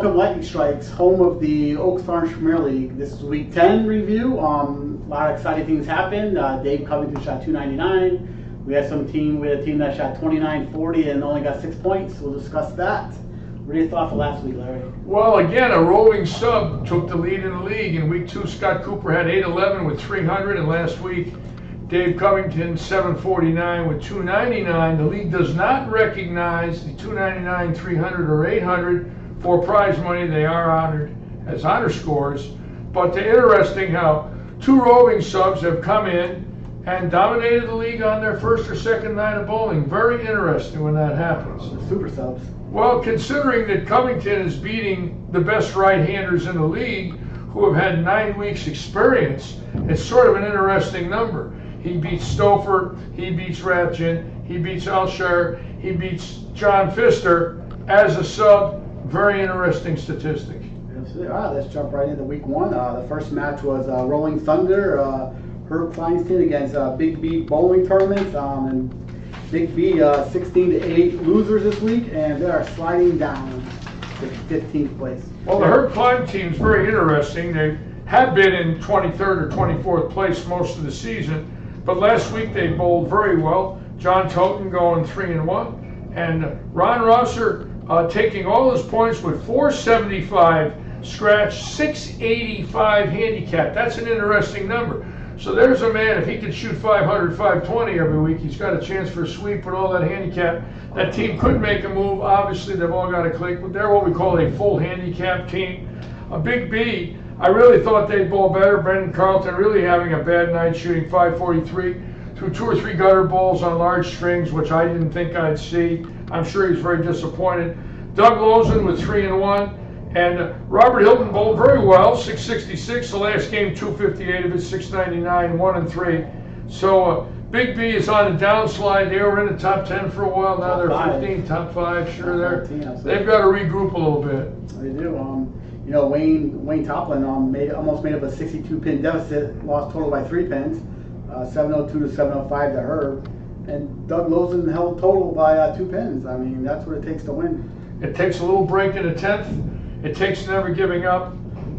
welcome Lightning Strikes, home of the Oaks Farms Premier League. This is Week 10 review. A lot of exciting things happened. Dave Covington shot 299. We had a team that shot 29-40 and only got 6 points. We'll discuss that. What are your thoughts for last week, Larry? Well, again, a roving sub took the lead in the league. In Week 2, Scott Cooper had 811 with 300, and last week, Dave Covington 749 with 299. The league does not recognize the 299, 300, or 800 for prize money. They are honored as honor scores. But it's interesting how two roving subs have come in and dominated the league on their first or second night of bowling. Very interesting when that happens. The super subs. Well, considering that Covington is beating the best right-handers in the league who have had 9 weeks experience, it's sort of an interesting number. He beats Stouffer, he beats Ratchin, he beats Alshire, he beats John Pfister as a sub. Very interesting statistic. All right, let's jump right into Week 1. The first match was Rolling Thunder, Herb Kleinstein against Big B Bowling Tournament. And Big B 16-8 losers this week, and they are sliding down to 15th place. Well, the Herb Klein team is very interesting. They have been in 23rd or 24th place most of the season, but last week they bowled very well. John Toten going 3-1, and Ron Rosser taking all his points with 475 scratch, 685 handicap. That's an interesting number. So there's a man, if he could shoot 500, 520 every week, he's got a chance for a sweep with all that handicap. That team could make a move. Obviously, they've all got to click, but they're what we call a full handicap team. A Big B, I really thought they'd bowl better. Brendan Carlton really having a bad night, shooting 543 through 2 or 3 gutter balls on large strings, which I didn't think I'd see. I'm sure he's very disappointed. Doug Lozen with 3-1. And Robert Hilton bowled very well, 666. The last game, 258 of it, 699, 1-3. So Big B is on a downslide. They were in the top 10 for a while. Now they're 15, top 5. Sure, they've got to regroup a little bit. They do. You know, Wayne Toplin almost made up a 62-pin deficit, lost total by 3 pins, 702 to 705 to Herb. And Doug Lozen held total by 2 pins. I mean, that's what it takes to win. It takes a little break in the 10th. It takes never giving up.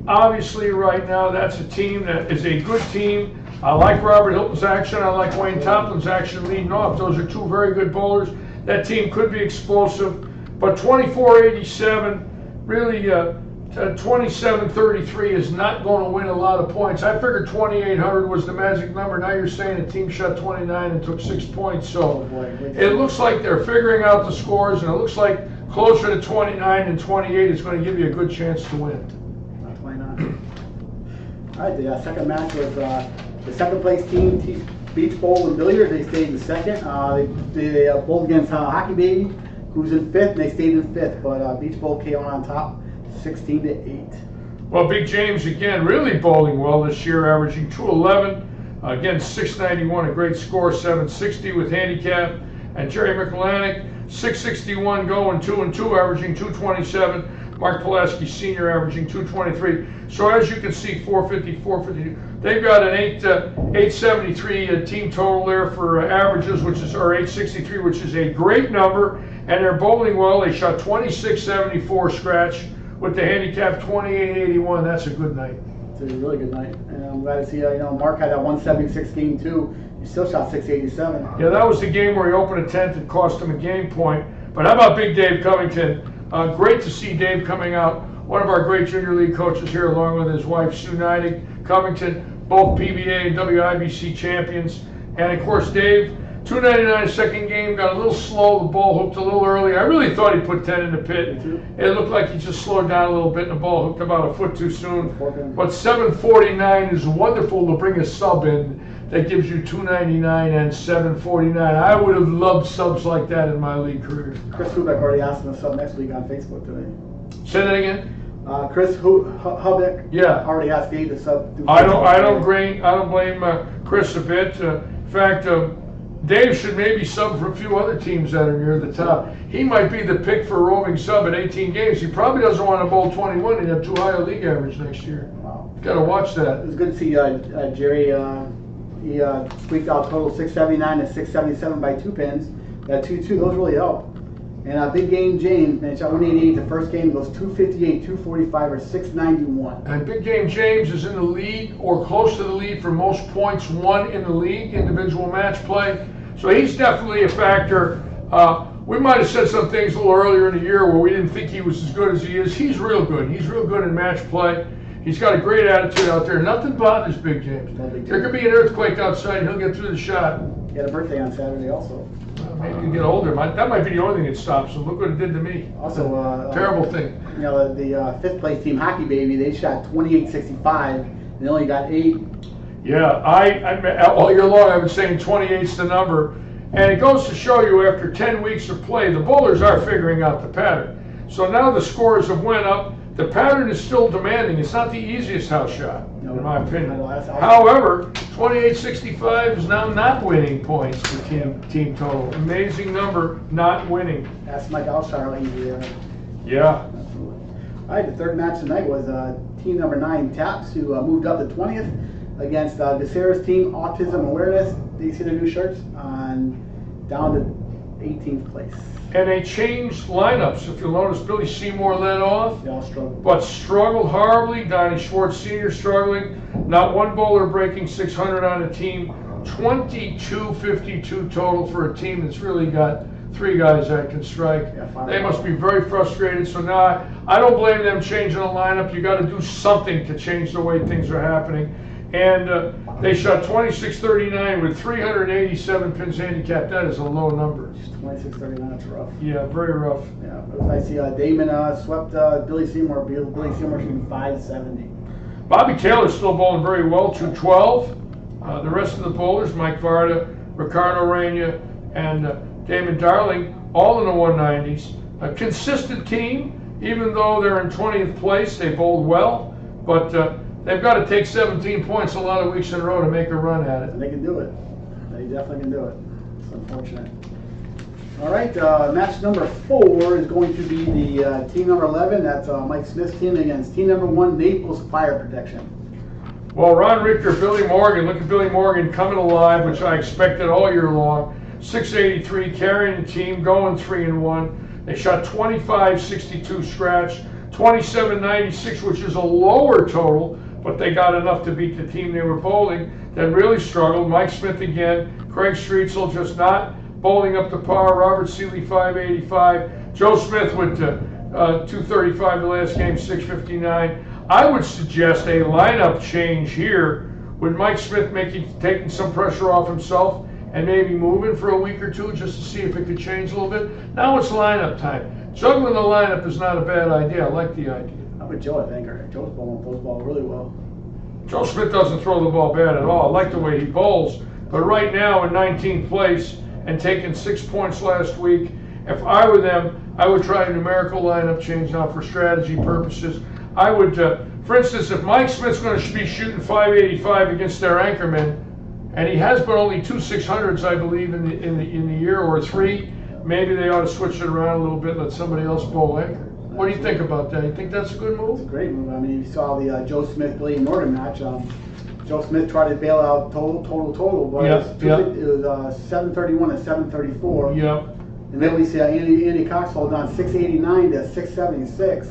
Obviously, right now, that's a team that is a good team. I like Robert Hilton's action. I like Wayne Toplin's action leading off. Those are 2 very good bowlers. That team could be explosive. But 24-87, really 27-33 is not going to win a lot of points. I figured 2,800 was the magic number. Now you're saying the team shot 29 and took 6 points. So it looks like they're figuring out the scores, and it looks like closer to 29 and 28 is going to give you a good chance to win. Why not? All right, the second match was the second place team, Beach Bowl and Billiards. They stayed in second. They bowled against Hockey Baby, who's in 5th, and they stayed in 5th. But Beach Bowl came on top, 16-8. Well, Big James, again, really bowling well this year, averaging 211. Again, 691, a great score, 760 with handicap. And Jerry McElhannick, 661 going 2-2, averaging 227. Mark Pulaski Sr. averaging 223. So as you can see, 450, 452. They've got an 873 team total there for averages, or 863, which is a great number. And they're bowling well. They shot 2674 scratch with the handicap 2881. That's a good night. It's a really good night. And I'm glad to see, Mark had that 176 game too. He still shot 687. Yeah, that was the game where he opened a 10th and cost him a game point. But how about Big Dave Covington? Great to see Dave coming out. One of our great junior league coaches here, along with his wife, Sue Neidig. Covington, both PBA and WIBC champions. And of course, Dave, 299 second game, got a little slow. The ball hooked a little early. I really thought he put 10 in the pit. It looked like he just slowed down a little bit, and the ball hooked about a foot too soon. But 749 is wonderful to bring a sub in. That gives you 299 and 749. I would have loved subs like that in my league career. Chris Hubeck already asked him to sub next week on Facebook today. Say that again. Chris Hubeck. Yeah. Already asked Dave to sub. I don't blame Chris a bit. In fact, Dave should maybe sub for a few other teams that are near the top. He might be the pick for a roving sub at 18 games. He probably doesn't want to bowl 21 and have too high a league average next year. Wow. Got to watch that. It was good to see Jerry. He squeaked out total 679 and 677 by 2 pins. That 2-2, those really help. And Big Game James, man, shot 188. The first game goes 258, 245, or 691. And Big Game James is in the lead or close to the lead for most points won in the league, individual match play. So he's definitely a factor. We might have said some things a little earlier in the year where we didn't think he was as good as he is. He's real good. He's real good in match play. He's got a great attitude out there. Nothing bothers Big James. There could be an earthquake outside and he'll get through the shot. He had a birthday on Saturday also. Maybe you get older. That might be the only thing that stops him. Look what it did to me. Also, terrible thing. You know, the fifth place team, Hockey Baby, they shot 28-65 and they only got 8. Yeah, I all year long I've been saying 28's the number. And it goes to show you after 10 weeks of play, the bowlers are figuring out the pattern. So now the scores have went up. The pattern is still demanding. It's not the easiest house shot, in my opinion. However, 28-65 is now not winning points for team total. Amazing number, not winning. That's Mike Alshire easy. Yeah. Absolutely. All right, the third match tonight was team number 9, Taps, who moved up to 20th against Viserys team, Autism Awareness. They see their new shirts down to 18th place. And they changed lineups. If you'll notice, Billy Seymour led off, They all struggled. but struggled horribly. Donnie Schwartz Sr. struggling. Not one bowler breaking 600 on a team. 22-52 total for a team that's really got 3 guys that can strike. Yeah, They must be very frustrated. So now I don't blame them changing the lineup. You got to do something to change the way things are happening. And they shot 26-39 with 387 pins handicapped. That is a low number. 26-39, that's rough. Yeah, very rough. Yeah, it was nice. Damon swept Billy Seymour. Billy Seymour shooting 570. Bobby Taylor's still bowling very well, 212. The rest of the bowlers, Mike Varda, Ricardo Reina, and Damon Darling, all in the 190s. A consistent team, even though they're in 20th place, they bowled well, but they've got to take 17 points a lot of weeks in a row to make a run at it. And they can do it. They definitely can do it. It's unfortunate. All right, match number 4 is going to be the team number 11. That's Mike Smith's team against team number 1, Naples Fire Protection. Well, Ron Richter, Billy Morgan, look at Billy Morgan coming alive, which I expected all year long. 683, carrying the team, going 3-1. They shot 25-62 scratch, 27-96, which is a lower total, but they got enough to beat the team they were bowling that really struggled. Mike Smith again, Craig Streetzel just not bowling up to par, Robert Seeley 585, Joe Smith with 235 the last game, 659. I would suggest a lineup change here with Mike Smith taking some pressure off himself and maybe moving for a week or two just to see if it could change a little bit. Now it's lineup time. Juggling the lineup is not a bad idea. I like the idea. How about Joe at anchor? Joe's bowling those balls really well. Joe Smith doesn't throw the ball bad at all. I like the way he bowls. But right now in 19th place and taking 6 points last week, if I were them, I would try a numerical lineup change now for strategy purposes. I would, for instance, if Mike Smith's going to be shooting 585 against their anchorman, and he has but only 2 600s, I believe, in the year or 3, maybe they ought to switch it around a little bit, let somebody else bowl anchor. What do you think about that? You think that's a good move? It's a great move. I mean, you saw the Joe Smith-Billy Morgan match. Joe Smith tried to bail out total, but it was 731 and 734. Yep. And then we see Andy Cox hold on 689 to 676.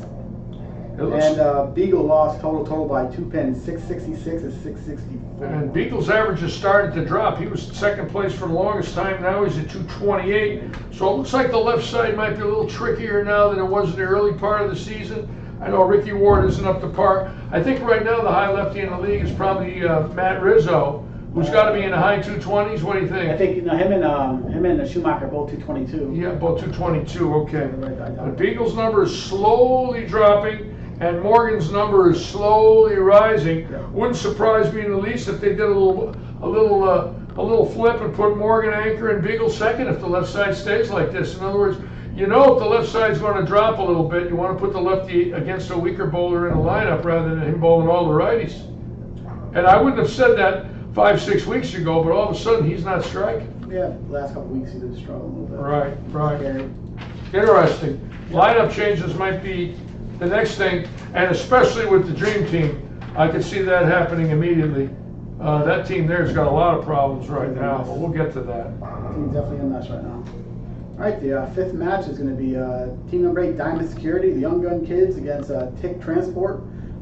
And Beagle lost total by 2 pins, 666 and 664. And Beagle's averages started to drop. He was second place for the longest time. Now he's at 228. So it looks like the left side might be a little trickier now than it was in the early part of the season. I know Ricky Ward isn't up to par. I think right now the high lefty in the league is probably Matt Rizzo, who's got to be in the high 220s. What do you think? I think him and Schumacher both 222. Yeah, both 222. Okay. But Beagle's number is slowly dropping, and Morgan's number is slowly rising. Yeah. Wouldn't surprise me in the least if they did a little flip and put Morgan anchor and Beagle second if the left side stays like this. In other words, you know if the left side's going to drop a little bit, you want to put the lefty against a weaker bowler in the lineup rather than him bowling all the righties. And I wouldn't have said that 5-6 weeks ago, but all of a sudden he's not striking. Yeah, the last couple of weeks he did struggle a little bit. Right. Interesting. Lineup changes might be the next thing, and especially with the Dream Team, I could see that happening immediately. That team there's got a lot of problems right now, but we'll get to that. The team's definitely in mess right now. All right, the fifth match is going to be team number 8, Diamond Security, the Young Gun Kids against Tick Transport.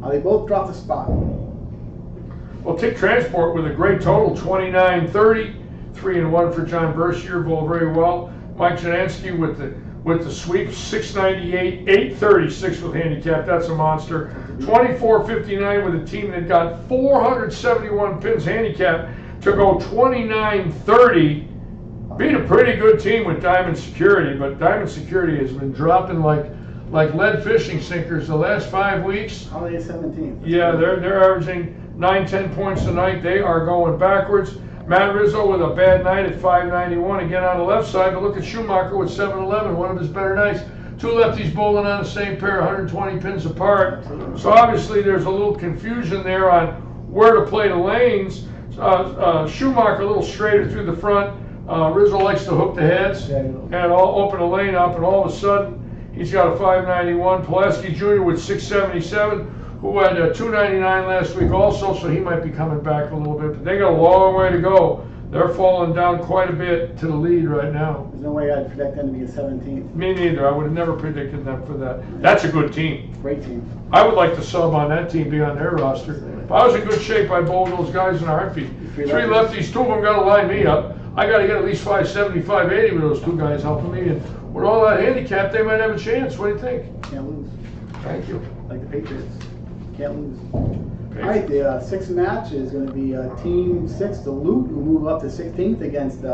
They both dropped a spot. Well, Tick Transport with a great total, 29-30, 3-1 for John Versier, bowled very well. Mike Janansky with the sweep, 698, 836 with handicap. That's a monster. 24-59 with a team that got 471 pins handicap to go 29-30. Beat a pretty good team with Diamond Security, but Diamond Security has been dropping like lead fishing sinkers the last 5 weeks. How are they 17th? Yeah, they're averaging 9-10 points a night. They are going backwards. Matt Rizzo with a bad night at 591 again on the left side, but look at Schumacher with 711, one of his better nights. Two lefties bowling on the same pair, 120 pins apart. So obviously there's a little confusion there on where to play the lanes. Schumacher a little straighter through the front. Rizzo likes to hook the heads and open a lane up, and all of a sudden he's got a 591. Pulaski Jr. with 677, who had 299 last week also, so he might be coming back a little bit. But they got a long way to go. They're falling down quite a bit to the lead right now. There's no way I'd predict them to be a 17th. Me neither. I would have never predicted them for that. That's a good team. Great team. I would like to sub on that team, be on their roster. If I was in good shape, I'd bowl those guys in a heartbeat. Three lefties, two of them got to line me up. I got to get at least 570, 580 with those two guys helping me. And with all that handicap, they might have a chance. What do you think? Can't lose. Thank you. Like the Patriots. Can't lose. All right, the sixth match is going to be Team 6, the Loot, who move up to 16th against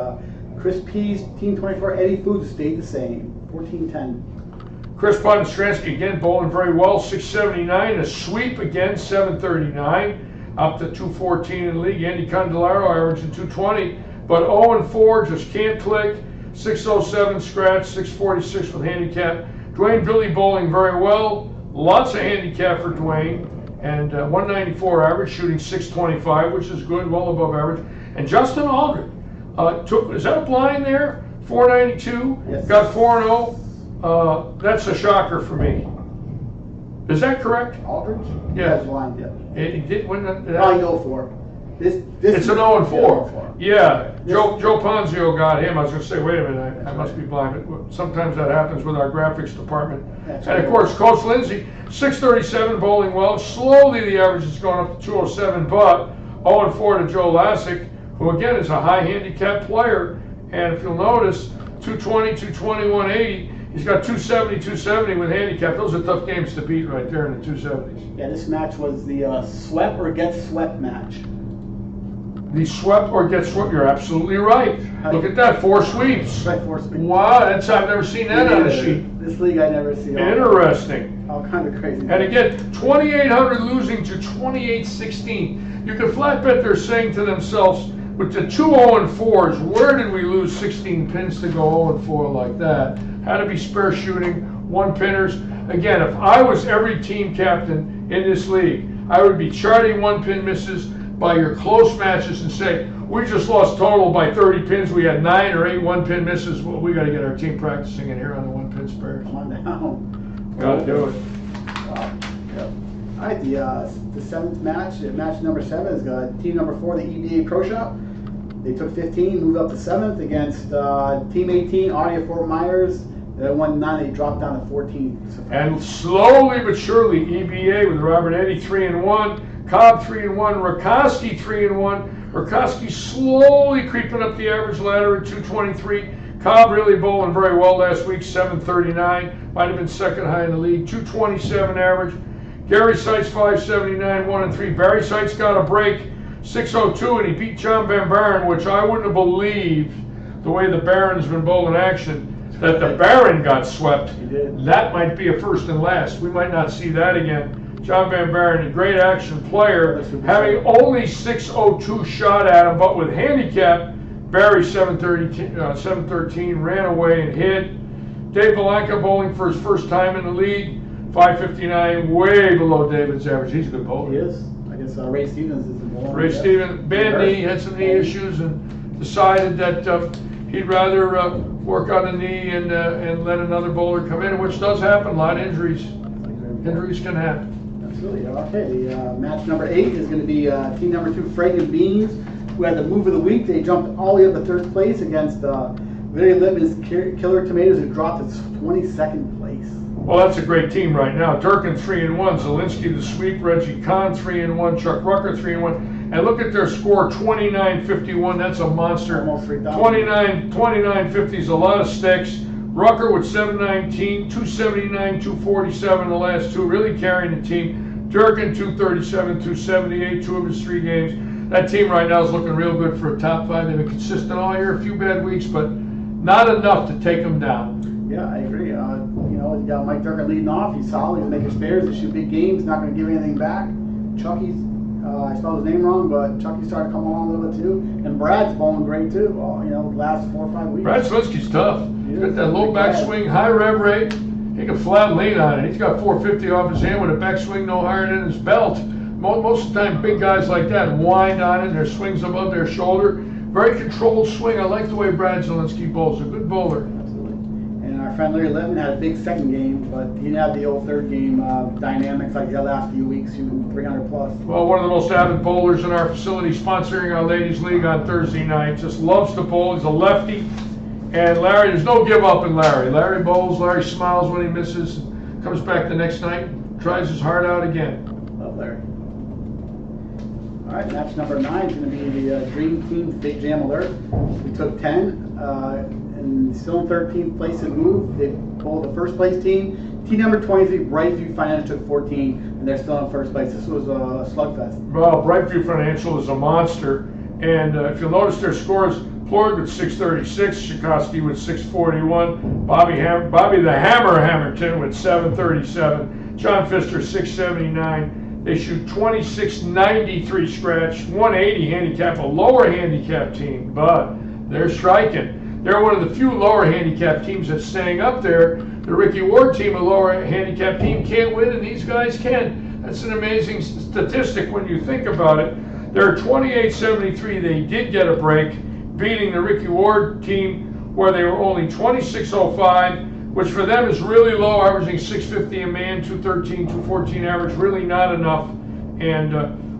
Chris P's Team 24, Eddie Foods, who stayed the same, 14-10. Chris Podstransky again bowling very well, 679. A sweep again, 739. Up to 214 in the league. Andy Candelaro averaging 220. But 0-4, just can't click. 607 scratch, 646 with handicap. Dwayne Billy bowling very well. Lots of handicap for Dwayne. And 194 average, shooting 625, which is good, well above average. And Justin Aldred is that a blind there? 492, yes. Got 4-0. That's a shocker for me. Is that correct? Aldridge? Yeah. That's blind, yeah. It did win that. Probably 0-4. This it's an 0-4. Yeah. Joe Ponzio got him. I was going to say, wait a minute, I must be blind. But sometimes that happens with our graphics department. And of course, Coach Lindsay, 637 bowling well. Slowly the average is going up to 207, but 0-4 to Joe Lassick, who again is a high handicap player. And if you'll notice, 220, 220, 180. He's got 270, 270 with handicap. Those are tough games to beat right there in the 270s. Yeah, this match was the swept or get swept match. The swept or get swept, you're absolutely right. Look at that, 4 sweeps. Right, 4 sweeps. Wow, I've never seen that on a sheet. This league I never see. Interesting. All kind of crazy. And again, 2,800 losing to 2,816. You can flat bet they're saying to themselves, with the 2 0-4s, where did we lose 16 pins to go 0-4 like that? Had to be spare shooting, 1-pinners. Again, if I was every team captain in this league, I would be charting 1-pin misses by your close matches and say, we just lost total by 30 pins. We had 9 or 8 1-pin misses. Well, we got to get our team practicing in here on the 1-pin spares. Come on down. Got to do it. Wow. Yep. All right, the 7th match, match number 7 is team number 4, the EBA Pro Shop. They took 15, moved up to 7th against Team 18, Audio Fort Myers. They won 9, they dropped down to 14. And slowly but surely, EBA with Robert Eddy 3-1. Cobb 3-1, Rakoski 3-1. Rakoski slowly creeping up the average ladder at 223. Cobb really bowling very well last week, 739. Might have been second high in the league, 227 average. Gary Seitz 579, 1-3. Barry Seitz got a break, 602, and he beat John Van Baron, which I wouldn't have believed the way the Baron's been bowling action, that the Baron got swept. He did. That might be a first and last. We might not see that again. John Van Baron, a great action player, having only 602 shot at him, but with handicap, Barry 713 ran away and hit. Dave Belanca bowling for his first time in the league, 559, way below David's average. He's a good bowler. He is. I guess Ray Stevens is the bowler. Ray Stevens, bad knee, had some knee issues, and decided that he'd rather work on the knee and let another bowler come in, which does happen. A lot of injuries. Injuries can happen. Absolutely. Okay, the match number 8 is going to be team number 2, Frank and Beans, who had the move of the week. They jumped all the way up to 3rd place against Rickey Leap Killer Tomatoes have dropped its 22nd place. Well, that's a great team right now. Durkin 3-1, Zielinski the sweep, Reggie Kahn 3-1, Chuck Rucker 3-1, and look at their score 29-51. That's a monster. Almost 3,000. 29-50 is a lot of sticks. Rucker with 719, 279, 247 the last two, really carrying the team. Durkin 237, 278, 2 of his 3 games. That team right now is looking real good for a top 5. They've been consistent all year, a few bad weeks, but not enough to take them down. Yeah, I agree. You got Mike Durkin leading off. He's solid. He's making spares. They shoot big games. Not going to give anything back. Chucky's, I spelled his name wrong, but Chucky started to come along a little bit too. And Brad's bowling great too. Last 4 or 5 weeks. Brad Zielinski's tough. He's got that low backswing, high rev rate. He can flat lean on it. He's got 450 off his hand with a backswing no higher than his belt. Most of the time, big guys like that wind on it. Their swings above their shoulder. Very controlled swing. I like the way Brad Zielinski bowls. A good bowler. And our friend Larry Levin had a big second game, but he didn't have the old third game dynamics like the last few weeks, shooting 300 plus. Well, one of the most avid bowlers in our facility, sponsoring our ladies' league on Thursday night. Just loves to bowl. He's a lefty. And Larry, there's no give up in Larry. Larry bowls. Larry smiles when he misses. Comes back the next night, tries his heart out again. Love Larry. All right, match number 9 is going to be the Dream Team State Jam Alert. We took 10, and still in 13th place in move. They pulled the first place team. Team number 23, Brightview Financial, took 14, and they're still in first place. This was a slugfest. Well, Brightview Financial is a monster, and if you'll notice their scores, Floyd with 636, Shikoski with 641, Bobby the Hammer Hamilton with 737, John Pfister 679. They shoot 26.93 scratch, 180 handicap, a lower handicap team, but they're striking. They're one of the few lower handicap teams that's staying up there. The Ricky Ward team, a lower handicap team, can't win, and these guys can. That's an amazing statistic when you think about it. They're 28.73. They did get a break, beating the Ricky Ward team where they were only 26.05. Which for them is really low, averaging 650 a man, 213, 214 average, really not enough, and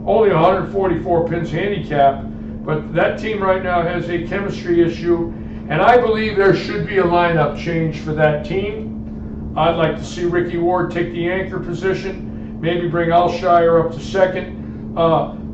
only 144 pins handicap. But that team right now has a chemistry issue, and I believe there should be a lineup change for that team. I'd like to see Ricky Ward take the anchor position, maybe bring Alshire up to second,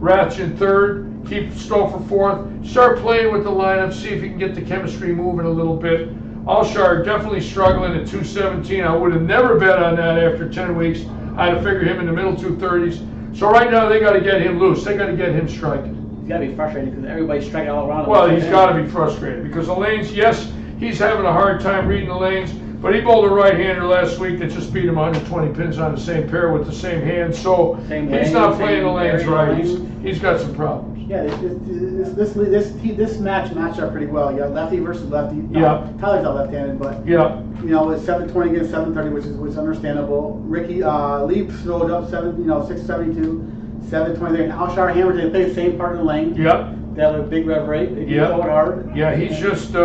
Ratch in third, keep Stouffer fourth, start playing with the lineup, see if you can get the chemistry moving a little bit. Alshire definitely struggling at 217. I would have never bet on that after 10 weeks. I'd have figured him in the middle 230s. So right now they got to get him loose. They got to get him striking. He's got to be frustrated because everybody's striking all around him. Well, he's got to be frustrated because the lanes, yes, he's having a hard time reading the lanes, but he bowled a right-hander last week that just beat him 120 pins on the same pair with the same hand. So he's not playing the lanes right. He's got some problems. Yeah, this matched up pretty well. You got lefty versus lefty. Yeah. Tyler's not left-handed, but yeah, it's 720 against 730, which is understandable. Rickey Leap slowed up 672, 720 there. And Alshire Hammer, they play the same part of the lane. Yeah. They have a big rev rate. They do throw it hard. Yeah, he's just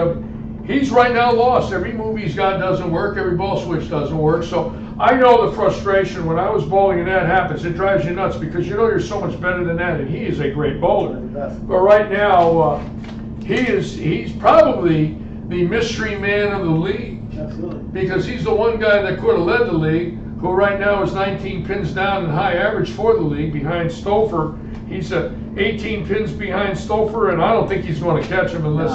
he's right now lost. Every move he's got doesn't work. Every ball switch doesn't work. So I know the frustration when I was bowling and that happens. It drives you nuts because you know you're so much better than that, and he is a great bowler. But right now, he's probably the mystery man of the league. Absolutely. Because he's the one guy that could have led the league, who right now is 19 pins down in high average for the league behind Stouffer. He's 18 pins behind Stouffer, and I don't think he's going to catch him unless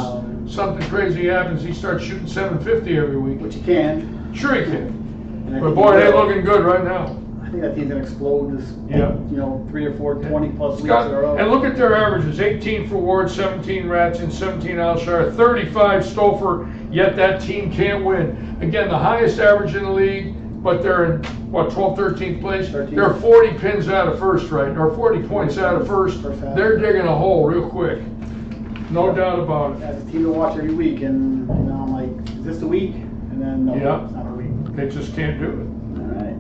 something crazy happens. He starts shooting 750 every week. Which he can. Sure he can. But boy, they're looking good right now. I think that team's going to explode this, 3 or 4, 20 plus weeks in a row. And look at their averages, 18 for Ward, 17 Ratchin, 17 Alshire, 35 Stouffer, yet that team can't win. Again, the highest average in the league, but they're in, 12th, 13th place? 13th. They're 40 pins out of first, right? Or 40 points out of first. They're digging a hole real quick. No doubt about it. As a team to watch every week, and I'm like, is this the week? And then, no, it's not the week. They just can't do it. All right.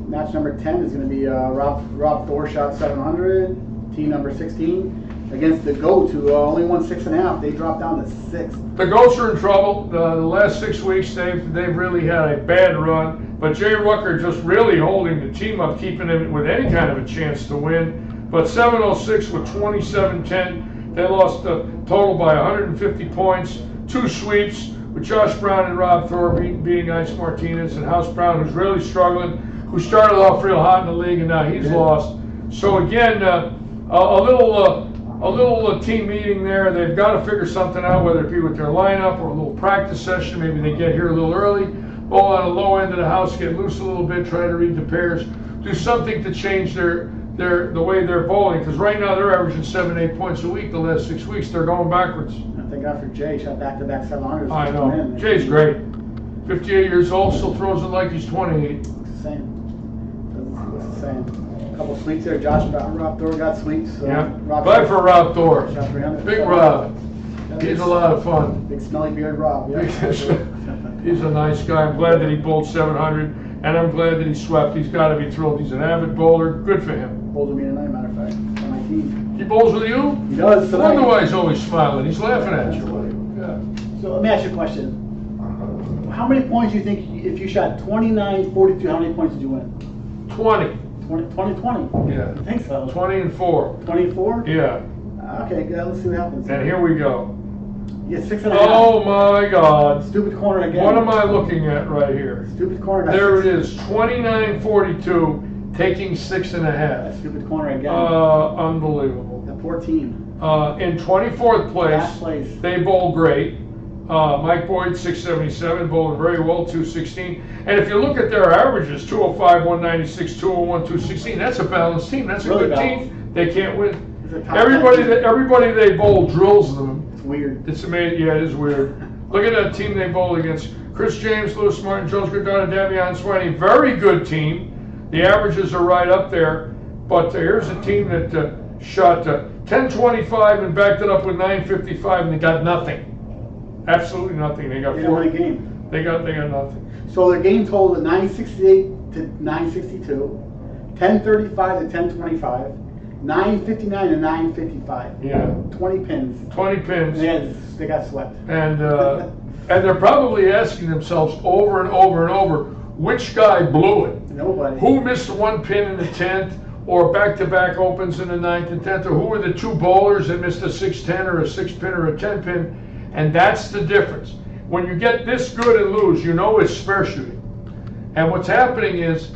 Match number 10 is going to be Rob Thor shot 700. Team number 16 against the Goats, who only won 6.5. They dropped down to 6th. The Goats are in trouble. The last 6 weeks, they've really had a bad run. But Jay Rucker just really holding the team up, keeping them with any kind of a chance to win. But 706 with 27-10. They lost the total by 150 points. 2 sweeps. with Josh Brown and Rob Thor beating Ice Martinez, and House Brown, who's really struggling, who started off real hot in the league and now he's lost. So again, a little team meeting there. They've got to figure something out, whether it be with their lineup or a little practice session. Maybe they get here a little early, bowl on the low end of the house, get loose a little bit, try to read the pairs, do something to change the way they're bowling. Because right now they're averaging 7-8 points a week. The last 6 weeks they're going backwards. Thank God for Jay. Shot back-to-back 700s. I know. Jay's great. 58 years old, still throws it like he's 28. It's the same. It's the same. A couple sweeps there. Josh Brown, Rob Thor got sweeps. Yeah. Bye for Rob Thor. Big Rob. He's a lot of fun. Big smelly beard Rob. Yeah. He's a nice guy. I'm glad that he bowled 700, and I'm glad that he swept. He's got to be thrilled. He's an avid bowler. Good for him. Bowls with me tonight, matter of fact, on my team. He bowls with you? He does. I wonder why he's always smiling. He's laughing at you. Yeah. So let me ask you a question. How many points do you think, if you shot 29-42, how many points did you win? 20. 20? Yeah. I think so. 20-4. 24? Yeah. Okay, good. Let's see what happens. And here we go. You get 6.5. Oh my God. Stupid corner again. What am I looking at right here? Stupid corner. There it is. 29-42, taking 6.5. That stupid corner again. Unbelievable. The poor team. In 24th Last place. they bowl great. Mike Boyd, 677, bowling very well, 216. And if you look at their averages, 205, 196, 201, 216, that's a balanced team. That's a Really good balanced. team. They can't win. Everybody Everybody they bowl drills them. It's weird. It's amazing. Yeah, it is weird. Look at that team they bowled against. Chris James, Lewis Martin, Jones Gordana, Davion Swaney. Very good team. The averages are right up there. But here's a team that shot 10-25 and backed it up with 9-55, and they got nothing. Absolutely nothing. They got They four. didn't win a game. They got nothing. So their game total at 968 to 962, 1035 to 1025, 959 to 955. Yeah. 20 pins. 20 pins. They got swept. And they're probably asking themselves over and over and over, which guy blew it? Nobody. Who missed one pin in the 10th, or back-to-back opens in the 9th and 10th, or who were the two bowlers that missed a 6-10 or a 6-pin or a 10-pin? And that's the difference. When you get this good and lose, you know it's spare shooting. And what's happening is,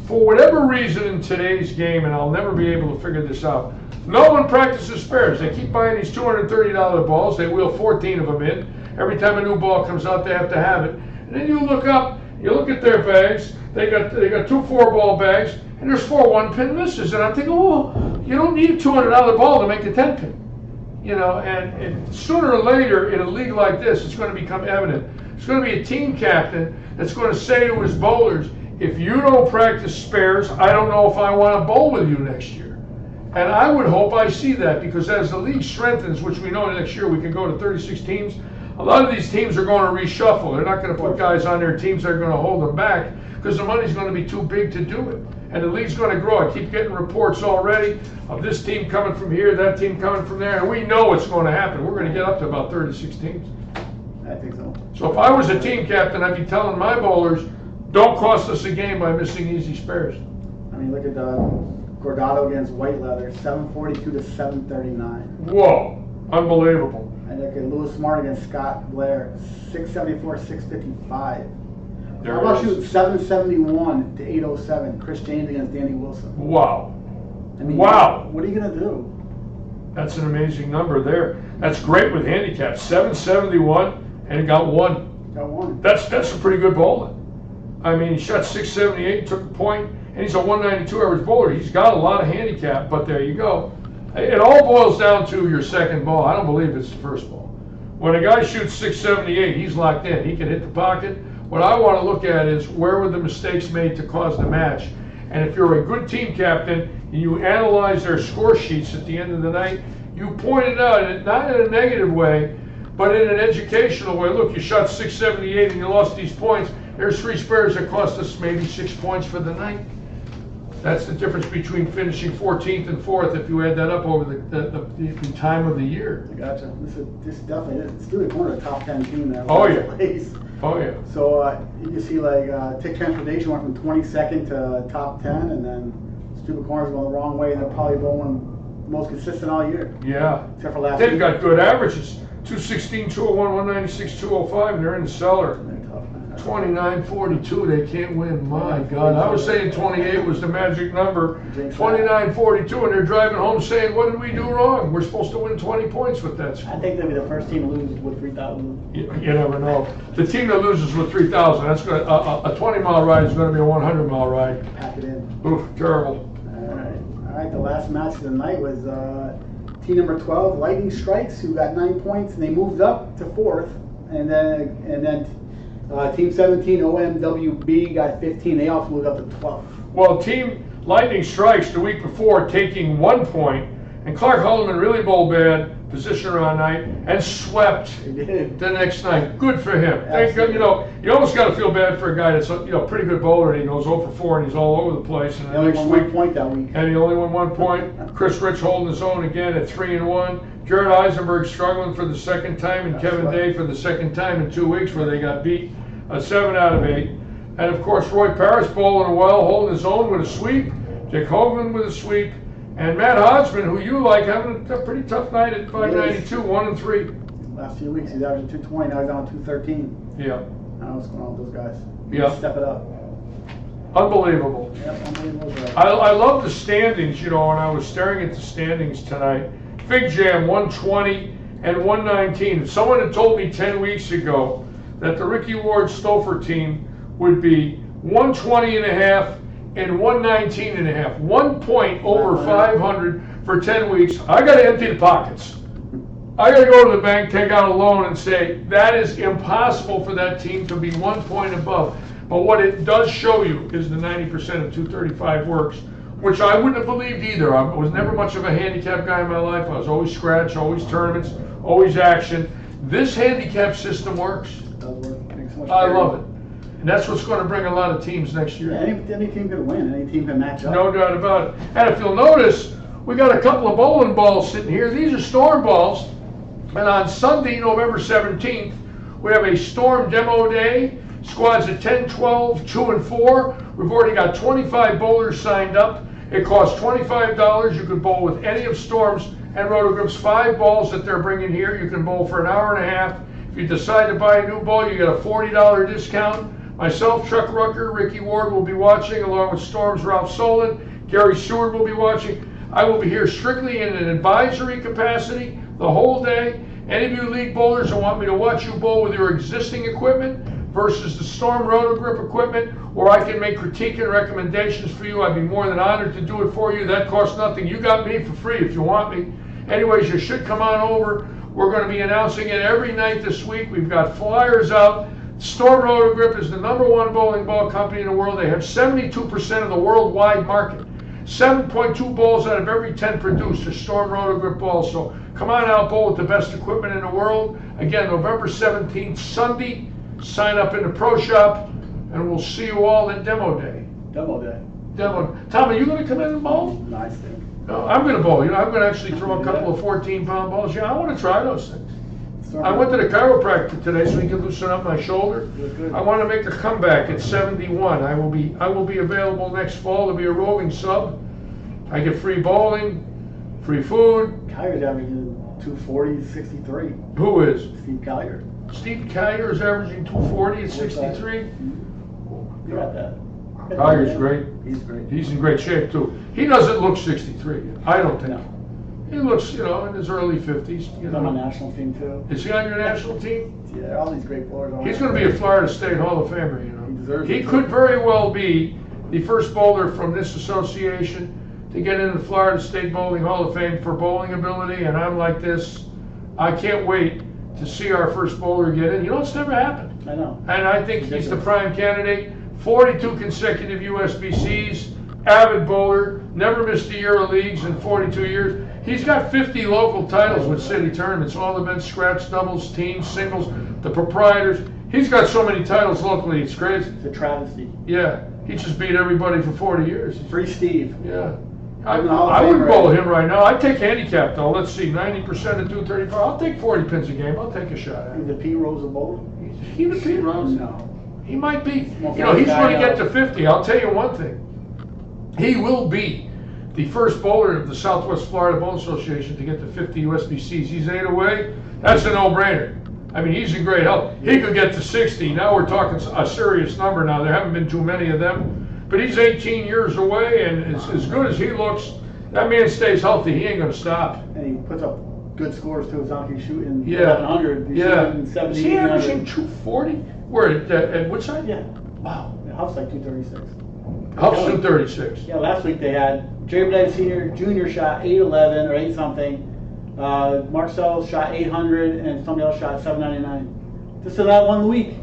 for whatever reason in today's game, and I'll never be able to figure this out, no one practices spares. They keep buying these $230 balls. They wheel 14 of them in. Every time a new ball comes out, they have to have it. And then you look up, you look at their bags. They got 2 4-ball bags, and there's 4 1-pin misses. And I'm thinking, oh, you don't need a $200 ball to make a 10-pin. You know, and sooner or later in a league like this, it's going to become evident. It's going to be a team captain that's going to say to his bowlers, if you don't practice spares, I don't know if I want to bowl with you next year. And I would hope I see that, because as the league strengthens, which we know next year we can go to 36 teams, a lot of these teams are going to reshuffle. They're not going to put guys on their teams that are going to hold them back, because the money's going to be too big to do it. And the league's going to grow. I keep getting reports already of this team coming from here, that team coming from there, and we know it's going to happen. We're going to get up to about 36 teams. I think so. So if I was a team captain, I'd be telling my bowlers, don't cost us a game by missing easy spares. I mean, look at Gordado against White Leather, 742 to 739. Whoa, unbelievable. And look at Lewis Smart against Scott Blair, 674 655. How about shooting 771 to 807? Chris James against Danny Wilson. Wow. I mean, wow. What are you going to do? That's an amazing number there. That's great with handicap. 771 and got one. Got one. That's some pretty good bowling. I mean, he shot 678, took a point, and he's a 192 average bowler. He's got a lot of handicap, but there you go. It all boils down to your second ball. I don't believe it's the first ball. When a guy shoots 678, he's locked in. He can hit the pocket. What I want to look at is where were the mistakes made to cause the match. And if you're a good team captain and you analyze their score sheets at the end of the night, you point it out, not in a negative way, but in an educational way. Look, you shot 678 and you lost these points. There's 3 spares that cost us maybe 6 points for the night. That's the difference between finishing 14th and 4th if you add that up over the time of the year. I gotcha. This definitely is. Stupid corner, a top 10 team there. Oh, yeah. Place. Oh, yeah. So you can see like Tick Transportation went from 22nd to top 10, and then Stupid Corner's going the wrong way, and they're probably going most consistent all year. Yeah. Except for last They've week. got good averages. 216, 201, 196, 205, and they're in the cellar. They're tough, man. 29-42, they can't win. My God, I was saying 28 was the magic number. 29-42, and they're driving home saying, what did we do wrong? We're supposed to win 20 points with that score. I think they'll be the first team to lose with 3,000. You never know. The team that loses with 3,000, that's going a 20-mile ride is going to be a 100-mile ride. Pack it in. Oof, terrible. All right. The last match of the night was team number 12, Lightning Strikes, who got 9 points, and they moved up to 4th. And then team 17, OMWB, got 15. They also moved up to 12th. Well, team Lightning Strikes the week before taking 1 point, and Clark Hulleman really bowled bad, positioner on night, and swept the next night. Good for him. Thank God. You know, you almost got to feel bad for a guy that's pretty good bowler, and he goes 0 for 4, and he's all over the place. And He only won 1 point that week. And he only won 1 point. Chris Rich holding his own again at 3-1. Jared Eisenberg struggling for the second time, and Kevin Day for the second time in 2 weeks, where they got beat 7 out of 8. And of course, Roy Parrish bowling well, holding his own with a sweep. Jake Hoagland with a sweep. And Matt Hodgman, who you like, having a pretty tough night at 592, 1-3. Last few weeks, he's averaging 220. Now he's on 213. Yeah. I don't know what's going on with those guys. Yeah. Step it up. Unbelievable. Yep, unbelievable. I love the standings, and I was staring at the standings tonight. Fig Jam 120 and 119. If someone had told me 10 weeks ago that the Ricky Ward Stouffer team would be 120 and a half and 119 and a half, 1 point over 500 for 10 weeks, I got to empty the pockets. I got to go to the bank, take out a loan, and say that is impossible for that team to be 1 point above. But what it does show you is the 90% of 235 works, which I wouldn't have believed either. I was never much of a handicap guy in my life. I was always scratch, always tournaments, always action. This handicap system works. It does work. Makes so much I better. love it. And that's what's going to bring a lot of teams next year. Yeah, any team can win. Any team can match up. No doubt about it. And if you'll notice, we got a couple of bowling balls sitting here. These are Storm balls. And on Sunday, November 17th, we have a Storm demo day. Squads at 10, 12, 2, and 4. We've already got 25 bowlers signed up. It costs $25. You can bowl with any of Storm's and Rotogrip's 5 balls that they're bringing here. You can bowl for an hour and a half. If you decide to buy a new ball, you get a $40 discount. Myself, Chuck Rucker, Ricky Ward will be watching, along with Storm's Ralph Solon. Gary Seward will be watching. I will be here strictly in an advisory capacity the whole day. Any of you league bowlers who want me to watch you bowl with your existing equipment versus the Storm Rotogrip equipment, or I can make critique and recommendations for you, I'd be more than honored to do it for you. That costs nothing. You got me for free if you want me. Anyways, you should come on over. We're going to be announcing it every night this week. We've got flyers out. Storm Rotogrip is the #1 bowling ball company in the world. They have 72% of the worldwide market. 7.2 balls out of every 10 produced are Storm Rotogrip balls. So come on out, bowl with the best equipment in the world. Again, November 17th, Sunday. Sign up in the pro shop, and we'll see you all at demo day. Demo day. Demo. Tom, are you going to come in and bowl? Nice thing. No, I'm going to bowl. I'm going to actually throw a couple of 14-pound balls. Yeah, I want to try those things. I went to the chiropractor today so he can loosen up my shoulder. I want to make a comeback at 71. I will be available next fall to be a roving sub. I get free bowling, free food. Kyler's averaging 240, 63. Who is? Steve Kyler. Steve Kyler is averaging 240 at 63. You got that. Kyler's great. He's great. He's in great shape too. He doesn't look 63. I don't think. No. He looks, in his early 50s. He's on my national team too. Is he on your national team? Yeah, all these great bowlers. He's going to be a Florida State Hall of Famer, He deserves He it. could very well be the first bowler from this association to get into the Florida State Bowling Hall of Fame for bowling ability, and I'm like this. I can't wait to see our first bowler get in. It's never happened. I know. And I think he's the prime candidate. 42 consecutive USBCs, avid bowler, never missed a year of leagues in 42 years. He's got 50 local titles with city tournaments, all events, scratch, doubles, teams, singles, the proprietors. He's got so many titles locally, it's crazy. It's a travesty. Yeah, he just beat everybody for 40 years. Free Steve. Yeah. I wouldn't Fame, bowl right? him right now. I'd take handicap though. Let's see, 90% of 235. I'll take 40 pins a game. I'll take a shot at He's him. the P. Rose of bowling. He the Pete Rose? No. He might be. Well, He's going to guy, get to 50. I'll tell you one thing. He will be the first bowler of the Southwest Florida Bowling Association to get to 50 USBCs. He's 8 away. That's a no-brainer. I mean, he's in great health. He could get to 60. Now we're talking a serious number now. There haven't been too many of them. But he's 18 years away, and as good as he looks, that man stays healthy. He ain't going to stop. And he puts up good scores too. He's actually shooting Yeah. 1100. He's Yeah. shooting 70, Is he averaging 800. 240? Where, at Woodside? Yeah. Wow. The Huff's like 236. Huff's 236. Yeah, last week they had Jerry Bennett Sr. Jr. shot 811 or 8 something. Marcel shot 800 and somebody else shot 799. Just in that one week.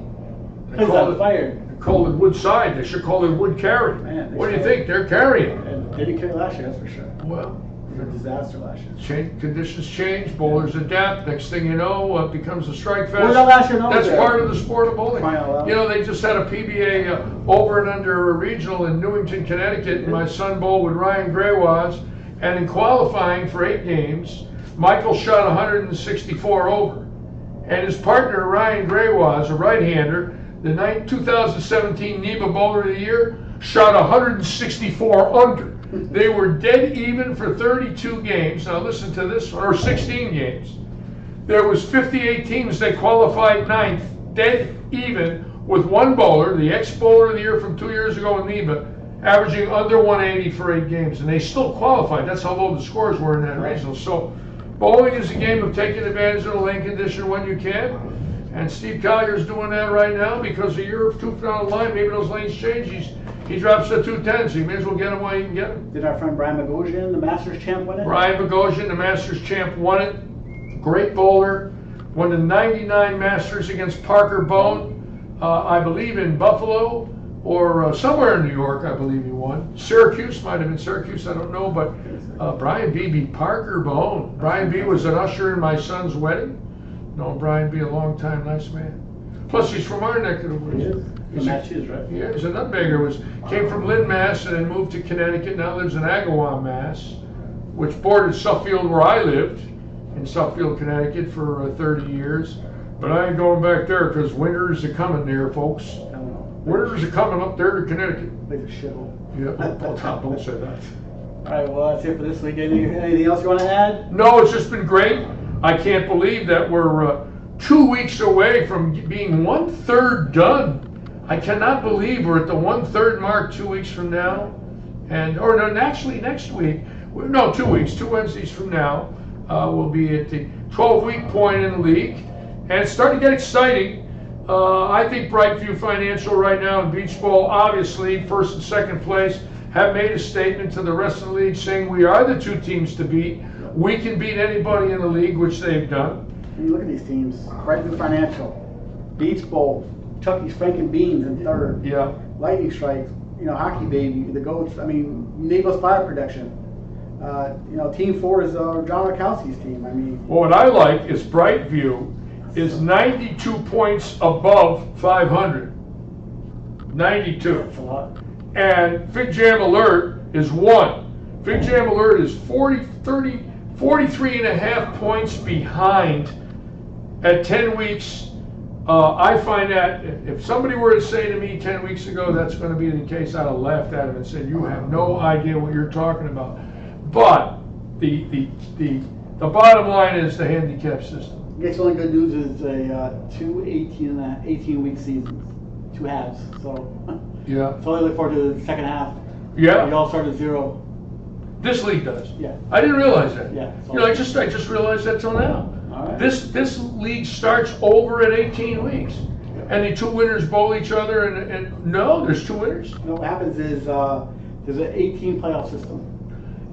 He's on fire. Call it Woodside. They should call it Wood Carry. Man, What do you think? They're carrying. And they didn't carry last year, that's for sure. Well, It was a disaster last year. conditions change, bowlers adapt. Next thing you know, it becomes a strike fest. What was that last year? No, That's there? part of the sport of bowling. Crying out loud. You know, they just had a PBA over and under a regional in Newington, Connecticut, and my son bowled with Ryan Graywas. And in qualifying for 8 games, Michael shot 164 over. And his partner, Ryan Graywas, a right-hander, the 2017 NEBA Bowler of the Year, shot 164 under. They were dead even for 32 games. Now listen to this, or 16 games. There was 58 teams. They qualified 9th, dead even with one bowler, the ex-Bowler of the Year from 2 years ago in NEBA, averaging under 180 for 8 games. And they still qualified. That's how low the scores were in that regional. So bowling is a game of taking advantage of the lane condition when you can. And Steve Collier's doing that right now because a year or two down the line, maybe those lanes change. He drops to 210, so you may as well get him while you can get him. Did our friend Brian Bogosian, the Masters champ, win it? Brian Bogosian, the Masters champ, won it. Great bowler. Won the 99 Masters against Parker Bone, I believe in Buffalo or somewhere in New York, I believe he won. Syracuse, might have been Syracuse, I don't know, but Brian B. beat Parker Bone. Brian B. was an usher in my son's wedding. Known Brian B. a long time, nice man. Plus, he's from our neck of the woods. He is. Massachusetts, right? Yeah, he's a nutbagger. Came from Lynn, Mass, and then moved to Connecticut. Now lives in Agawam, Mass, which bordered Suffield, where I lived, in Suffield, Connecticut, for 30 years. But I ain't going back there because winters are coming there, folks. Winters are coming up there to Connecticut. Like a shithole. Yeah, don't say that. All right, well, that's it for this week. Anything else you want to add? No, it's just been great. I can't believe that we're 2 weeks away from being 1/3 done. I cannot believe we're at the 1/3 mark 2 weeks from now. Actually next week, 2 weeks, 2 Wednesdays from now, we'll be at the 12-week point in the league. And it's starting to get exciting. I think Brightview Financial right now in Beach Bowl, obviously, first and second place, have made a statement to the rest of the league saying we are the 2 teams to beat. We can beat anybody in the league, which they've done. And you look at these teams: Brightview Financial, Beach Bowl, Chucky's Franken Beans in 3rd. Yeah. Lightning Strikes, Hockey Baby, the Goats. I mean, Naples Fire Protection. Team 4 is John Rakowski's team. I mean, Well, what I like is Brightview is 92 points above 500. 92. that's a lot. And Fig Jam Alert is 1. Fig Jam Alert is 43 and a half points behind at 10 weeks. I find that if somebody were to say to me 10 weeks ago that's going to be the case, I'd have laughed at him and said, you have no idea what you're talking about. But the bottom line is the handicap system. I guess the only good news is two 18-week seasons, 2 halves. So Yeah. I look forward to the second half. Yeah. We all start at 0. This league does. Yeah. I didn't realize that. Yeah. I just realized that till now. All right. This league starts over at 18 weeks, and the 2 winners bowl each other. And no, there's 2 winners. What happens is there's an 18 playoff system.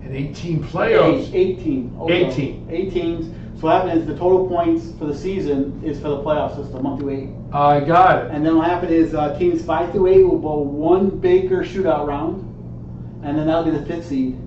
And 18 playoffs. 18. Also. 18. 8 teams. So what happens is the total points for the season is for the playoff system, 1 through 8. I got it. And then what happens is teams 5 through 8 will bowl 1 Baker shootout round, and then that'll be the 5th seed.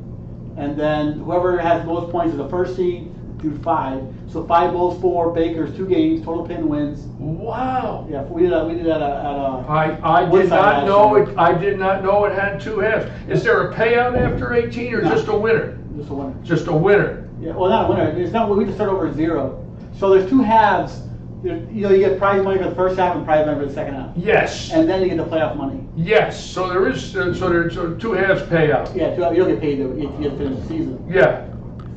And then whoever has the most points is the 1st seed through 5. So 5 bowls 4, Bakers 2 games, total pin wins. Wow. Yeah, we did that at I did not know it. I did not know it had 2 halves. Is there a payout after 18 or just a winner? Just a winner. Just a winner. Yeah, well, not a winner. It's not. We just start over at 0. So there's 2 halves You get prize money for the first half and prize money for the second half. Yes. And then you get the playoff money. Yes. So there is there's 2 halves payout. Yeah, you don't get paid to get to finish the season. Yeah.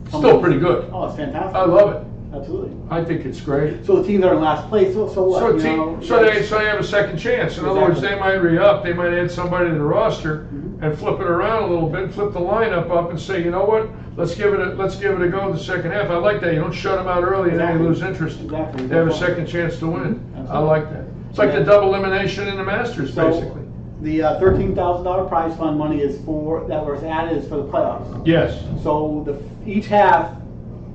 Still pretty good. Oh, it's fantastic. I love it. Absolutely. I think it's great. So the teams that are in last place, so what? So they have a second chance. In other words, they might re-up. They might add somebody to the roster and flip it around a little bit, flip the lineup up, and say, you know what? Let's give it a go the second half. I like that. You don't shut them out early and then you lose interest. Exactly. They have a second chance to win. Absolutely. I like that. It's like the double elimination in the Masters, basically. The $13,000 prize fund money is that was added is for the playoffs. Yes. So each half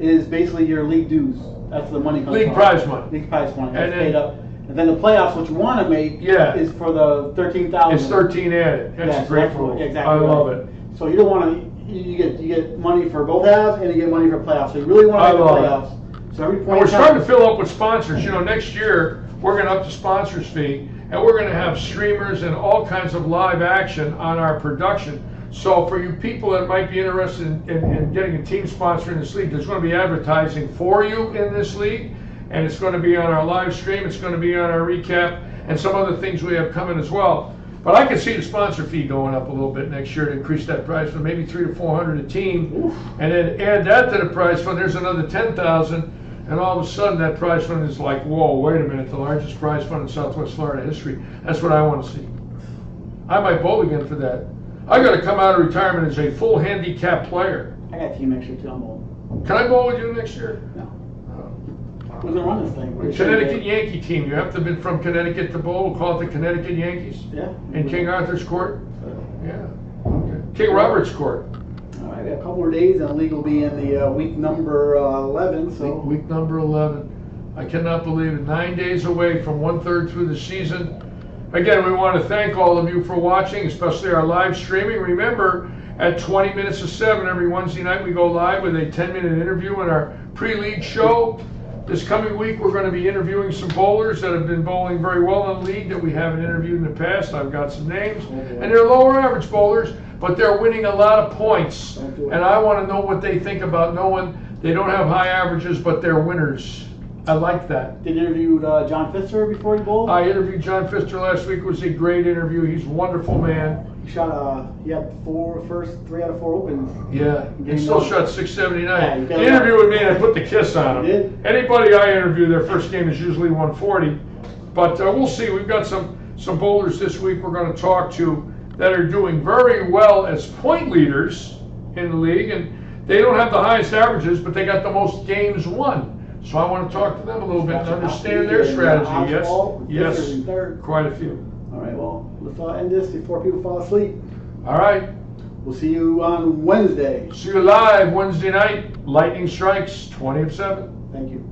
is basically your league dues. That's the money comes League prize money. League prize money. That's And paid up. And then the playoffs, what you want to make, is for the $13,000. It's 13 added. That's a great rule. Exactly. I love it. So you don't want to. You get money for both halves, and you get money for playoffs. So you really want to make the playoffs. So every point. And we're starting to fill up with sponsors. Next year we're going to up the sponsors fee, and we're going to have streamers and all kinds of live action on our production. So for you people that might be interested in getting a team sponsor in this league, there's going to be advertising for you in this league, and it's going to be on our live stream. It's going to be on our recap and some other things we have coming as well. But I can see the sponsor fee going up a little bit next year to increase that prize fund, maybe $300 to $400 a team. Oof. And then add that to the prize fund. There's another $10,000, and all of a sudden that prize fund is like, whoa, wait a minute, the largest prize fund in Southwest Florida history. That's what I want to see. I might bowl again for that. I got to come out of retirement as a full handicap player. I got a team next year too. I'm bowling. Can I bowl with you next year? No. Who's gonna run this thing? Connecticut Yankee team. You have to be from Connecticut to bowl. We'll call it the Connecticut Yankees. Yeah. In King Arthur's Court. Yeah. Okay. King Robert's Court. All right. We got a couple more days, and the league will be in the week number 11. So week number 11. I cannot believe it. 9 days away from 1/3 through the season. Again, we want to thank all of you for watching, especially our live streaming. Remember, at 20 minutes to 7 every Wednesday night, we go live with a 10-minute interview in our pre-league show. This coming week, we're going to be interviewing some bowlers that have been bowling very well in the league that we haven't interviewed in the past. I've got some names, and they're lower average bowlers, but they're winning a lot of points. And I want to know what they think about knowing they don't have high averages, but they're winners. I like that. Did you interview John Pfister before he bowled? I interviewed John Pfister last week. It was a great interview. He's a wonderful man. He had first 3 out of 4 opens. Yeah, he still shot 679. Yeah, he interviewed with me and I put the kiss on him. You did? Anybody I interview, their first game is usually 140. But we'll see. We've got some bowlers this week we're going to talk to that are doing very well as point leaders in the league. And they don't have the highest averages, but they got the most games won. So I want to talk to them a little bit and understand their strategy. Yes, quite a few. All right, well, let's end this before people fall asleep. All right. We'll see you on Wednesday. See you live Wednesday night. Lightning strikes 20 of 7. Thank you.